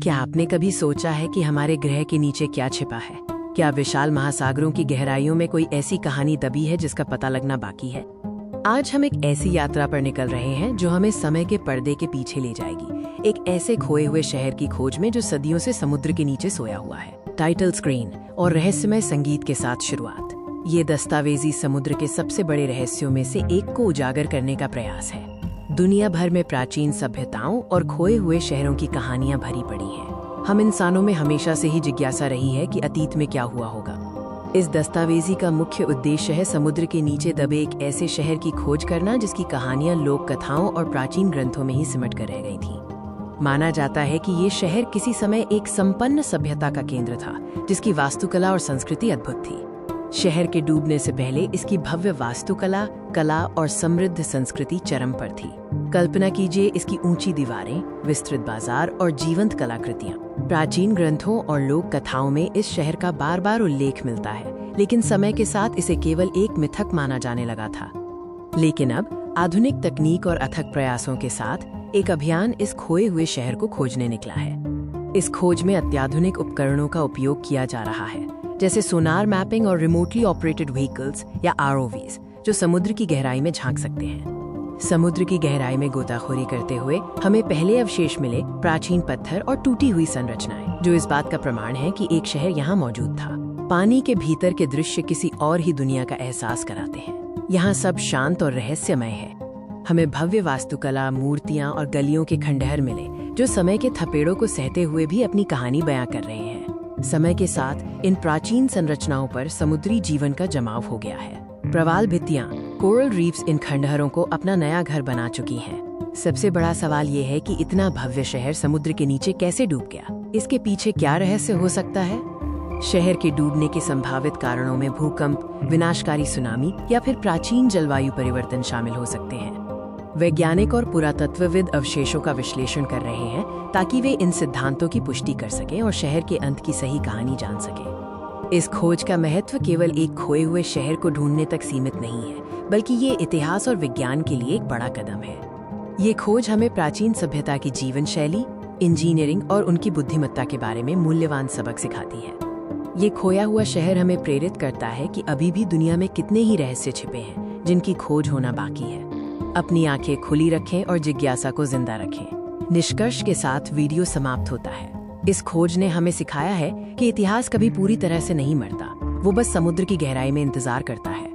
क्या आपने कभी सोचा है कि हमारे ग्रह के नीचे क्या छिपा है? क्या विशाल महासागरों की गहराइयों में कोई ऐसी कहानी दबी है जिसका पता लगना बाकी है? आज हम एक ऐसी यात्रा पर निकल रहे हैं जो हमें समय के पर्दे के पीछे ले जाएगी, एक ऐसे खोए हुए शहर की खोज में जो सदियों से समुद्र के नीचे सोया हुआ है। टाइटल स्क्रीन और रहस्यमय संगीत के साथ शुरुआत। ये दस्तावेजी समुद्र के सबसे बड़े रहस्यों में से एक को उजागर करने का प्रयास है। दुनिया भर में प्राचीन सभ्यताओं और खोए हुए शहरों की कहानियां भरी पड़ी हैं। हम इंसानों में हमेशा से ही जिज्ञासा रही है कि अतीत में क्या हुआ होगा। इस दस्तावेजी का मुख्य उद्देश्य है समुद्र के नीचे दबे एक ऐसे शहर की खोज करना जिसकी कहानियां लोक कथाओं और प्राचीन ग्रंथों में ही सिमट कर रह गई थीं। माना जाता है कि ये शहर किसी समय एक संपन्न सभ्यता का केंद्र था, जिसकी वास्तुकला और संस्कृति अद्भुत थी। शहर के डूबने से पहले इसकी भव्य वास्तुकला, कला और समृद्ध संस्कृति चरम पर थी। कल्पना कीजिए इसकी ऊंची दीवारें, विस्तृत बाजार और जीवंत कलाकृतियां। प्राचीन ग्रंथों और लोक कथाओं में इस शहर का बार बार उल्लेख मिलता है, लेकिन समय के साथ इसे केवल एक मिथक माना जाने लगा था। लेकिन अब आधुनिक तकनीक और अथक प्रयासों के साथ एक अभियान इस खोए हुए शहर को खोजने निकला है। इस खोज में अत्याधुनिक उपकरणों का उपयोग किया जा रहा है, जैसे सोनार मैपिंग और रिमोटली ऑपरेटेड व्हीकल्स या ROVs, जो समुद्र की गहराई में झांक सकते हैं। समुद्र की गहराई में गोताखोरी करते हुए हमें पहले अवशेष मिले, प्राचीन पत्थर और टूटी हुई संरचनाएं, जो इस बात का प्रमाण है कि एक शहर यहाँ मौजूद था। पानी के भीतर के दृश्य किसी और ही दुनिया का एहसास कराते हैं। यहाँ सब शांत और रहस्यमय है। हमें भव्य वास्तुकला, मूर्तियां और गलियों के खंडहर मिले, जो समय के थपेड़ों को सहते हुए भी अपनी कहानी बयां कर रहे हैं। समय के साथ इन प्राचीन संरचनाओं पर समुद्री जीवन का जमाव हो गया है। प्रवाल भित्तियां, कोरल रीफ्स इन खंडहरों को अपना नया घर बना चुकी हैं। सबसे बड़ा सवाल ये है कि इतना भव्य शहर समुद्र के नीचे कैसे डूब गया? इसके पीछे क्या रहस्य हो सकता है? शहर के डूबने के संभावित कारणों में भूकंप, विनाशकारी सुनामी या फिर प्राचीन जलवायु परिवर्तन शामिल हो सकते हैं। वैज्ञानिक और पुरातत्वविद अवशेषों का विश्लेषण कर रहे हैं ताकि वे इन सिद्धांतों की पुष्टि कर सकें और शहर के अंत की सही कहानी जान सकें। इस खोज का महत्व केवल एक खोए हुए शहर को ढूंढने तक सीमित नहीं है, बल्कि ये इतिहास और विज्ञान के लिए एक बड़ा कदम है। ये खोज हमें प्राचीन सभ्यता की जीवन शैली, इंजीनियरिंग और उनकी बुद्धिमत्ता के बारे में मूल्यवान सबक सिखाती है। ये खोया हुआ शहर हमें प्रेरित करता है कि अभी भी दुनिया में कितने ही रहस्य छिपे हैं जिनकी खोज होना बाकी है। अपनी आंखें खुली रखें और जिज्ञासा को जिंदा रखें। निष्कर्ष के साथ वीडियो समाप्त होता है। इस खोज ने हमें सिखाया है कि इतिहास कभी पूरी तरह से नहीं मरता, वो बस समुद्र की गहराई में इंतजार करता है।